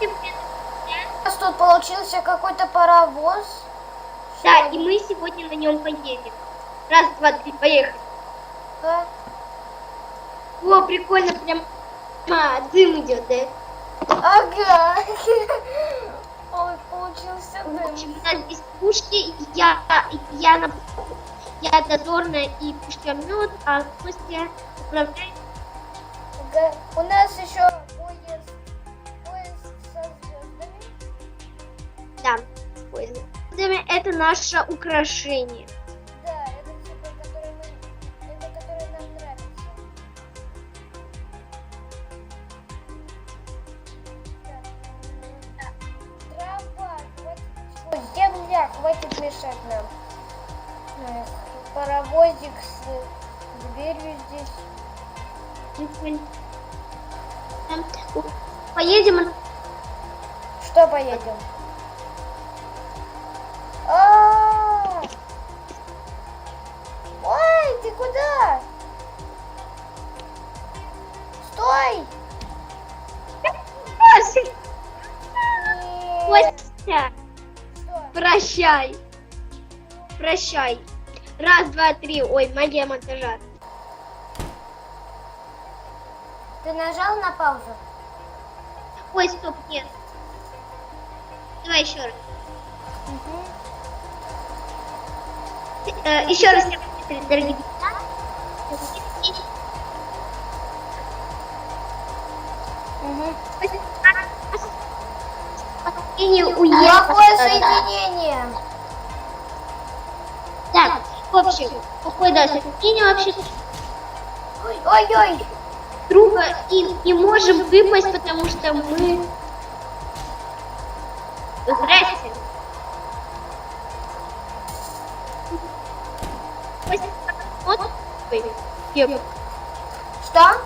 У нас тут получился какой-то паровоз. Да, и мы сегодня на нем поедем. Раз, два, три, поехали. Да. О, прикольно, прям дым идет, да? Ага. Ой, получился В дым. общем, у нас здесь пушки, я дозорная и пушкомет, а Костя управляет. Ага. У нас еще поезд со звездами. Да, поезд. Это наше украшение. Да, это типа, который нам нравится. Так, трава, хватит. Ой, земля, хватит мешать нам. Эх, паровозик с дверью здесь. Прикольно. Поедем. Что поедем? А! Ой, ты куда? Стой! Костя, Что? прощай. Прощай. Раз, два, три. Ой, магия монтажа. Ты нажал на паузу? Ой, стоп, нет. Давай еще раз. Еще раз, дорогие друзья. Какое соединение? Так, в общем, какое да, соединение вообще Ой-ой! друга и не можем выпасть, потому что мы... Здрасте. Костя, вот. Ой, Что?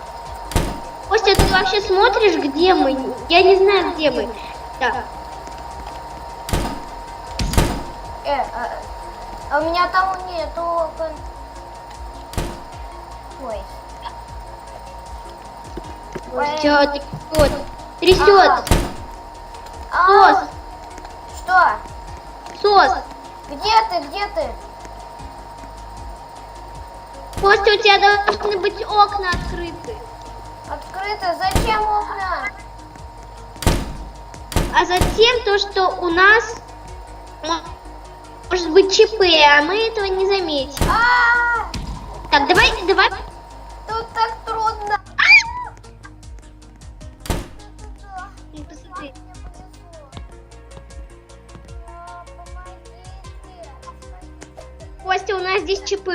Костя, ты вообще смотришь, где мы? Я не знаю, где мы. Так. А у меня там нету. Ой. Все, трясет. А, Сос, что? сос. Где ты? Где ты? Костя, у тебя должны быть окна открыты. Открыто? Зачем окна? А затем то, что у нас может быть ЧП, а мы этого не заметим. Так, давай. Тут так трудно. Посмотри. Костя, у нас здесь ЧП.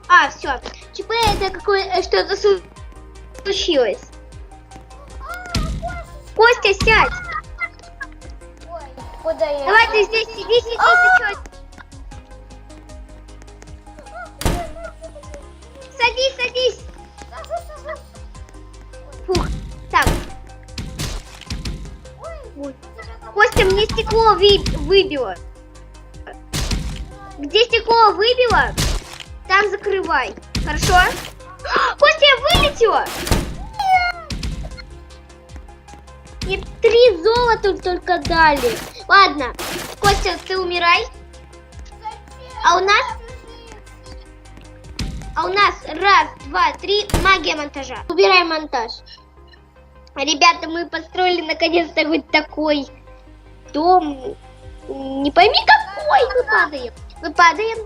А, все. ЧП это какое что-то случилось. Костя, сядь. Ой, куда я? Давай ты здесь сиди, ты чё? Садись. Фух, так. Ой. Костя, мне стекло выбило. Где стекло выбило, там закрывай. Хорошо? Костя, я вылетела. Мне 3 золота только дали. Ладно, Костя, ты умирай. А у нас раз, два, три, магия монтажа. Убираем монтаж. Ребята, мы построили наконец-то хоть такой дом. Не пойми какой. Мы падаем.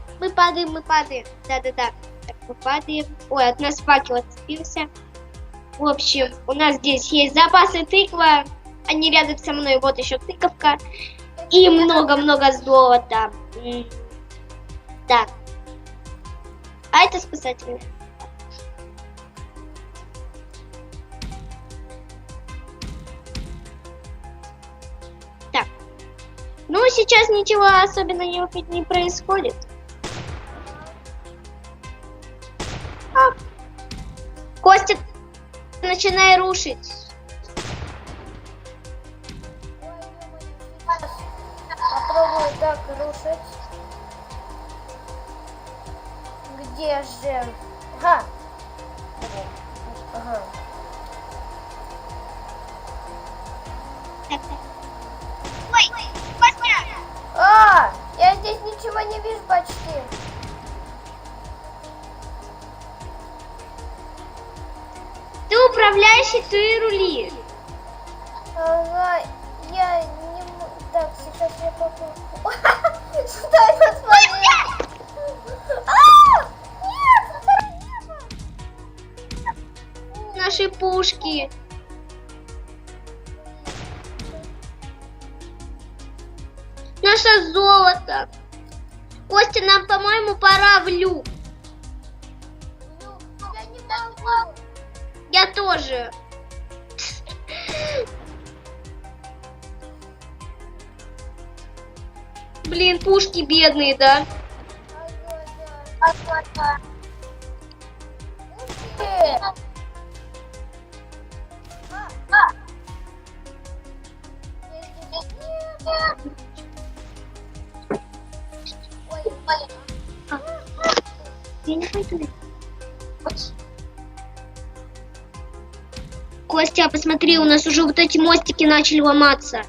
Да. Так, мы падаем. Ой, от нас факел отцепился. В общем, у нас здесь есть запасы тыква. Они рядом со мной. Вот еще тыковка. И много-много золота. Так. А это спасательный. Так. Ну, сейчас ничего особенного не происходит. Костя, начинай рушить. Попробую так рушить. Где же? Ага. Ой, Костя! А, я здесь ничего не вижу почти. Ты управляющий, ты и рули. Ага, я не могу. Так, сейчас я попробую. Что это смотри? Нет, Наши пушки. Наше золото. Костя, нам, по-моему, пора в люк. я не могу. Я тоже. Блин, пушки бедные, да? Ага. Я не пойду. Костя, посмотри, у нас уже вот эти мостики начали ломаться.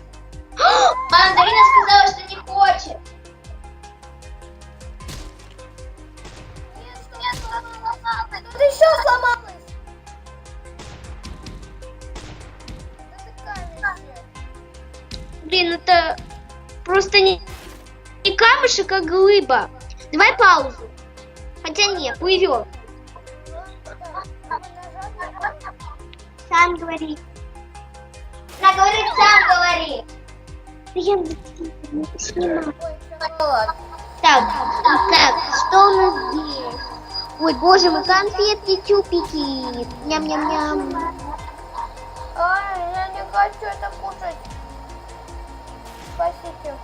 Мандарина сказала, что не хочет. Нет, сломалась. Тут еще сломалась. Это камешек. Блин, это просто не камешек, а глыба. Давай паузу. Хотя нет, плывем. Сам говори. Она говорит, сам говори. Да я не снимаю. Ой, шоколад. Так, что у нас здесь? Ой, боже мой, конфетки, тюпики. Ням-ням-ням. Ай, я не хочу это кушать. Спасите.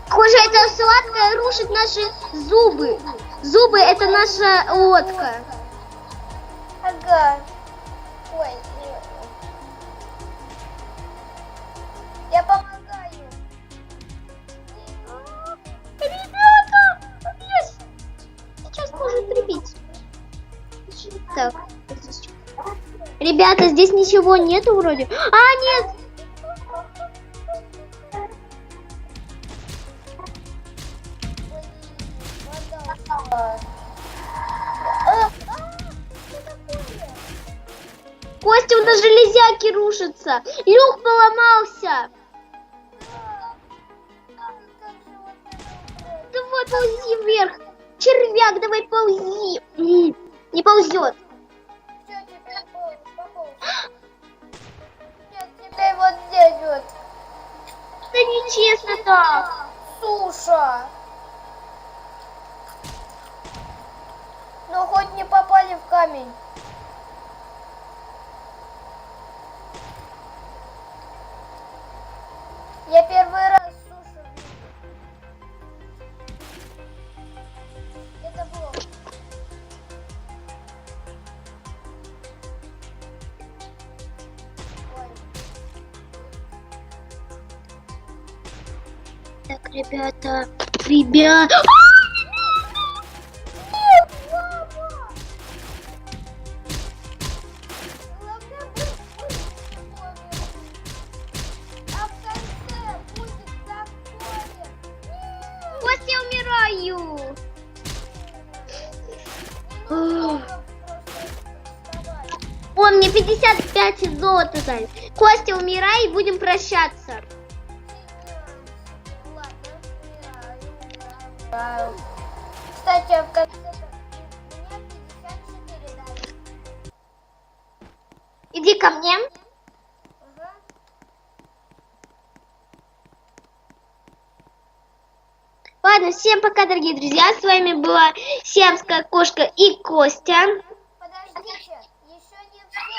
Похоже, это сладкое рушит наши зубы. Зубы — это наша лодка. Ага. Ой, я помогаю. Ребята, сейчас может прибить. Так, ребята, здесь ничего нету вроде. А, нет! Костя, у нас железяки рушатся. Люк поломался. Давай ползи вверх. Червяк, давай ползи. Не ползет. Все, теперь пополз. Нет, теперь вот здесь вот. Это нечестно так. Суша. Ну, хоть не попали в камень. Я первый раз сушу вижу. Это блок. Ой. Так, ребята. Нет, мама! Главное быть быстрым. А в конце будет такое. Костя, я умираю. О, мне 55 золота дали. Костя, умирай и будем прощаться. Кстати, а в конце мне 54 дали. Иди ко мне. Ага. Ладно, всем пока, дорогие друзья. С вами была Сиамская кошка и Костя. Подождите, еще не все.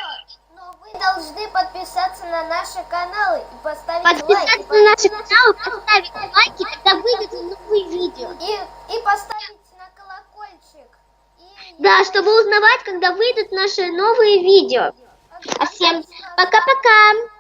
Но вы должны подписаться на наши каналы и поставить лайк. Подписаться на наши каналы, поставить лайки, когда выйдут новые видео. И поставить на колокольчик. Да, чтобы узнавать, когда выйдут наши новые видео. А всем пока-пока.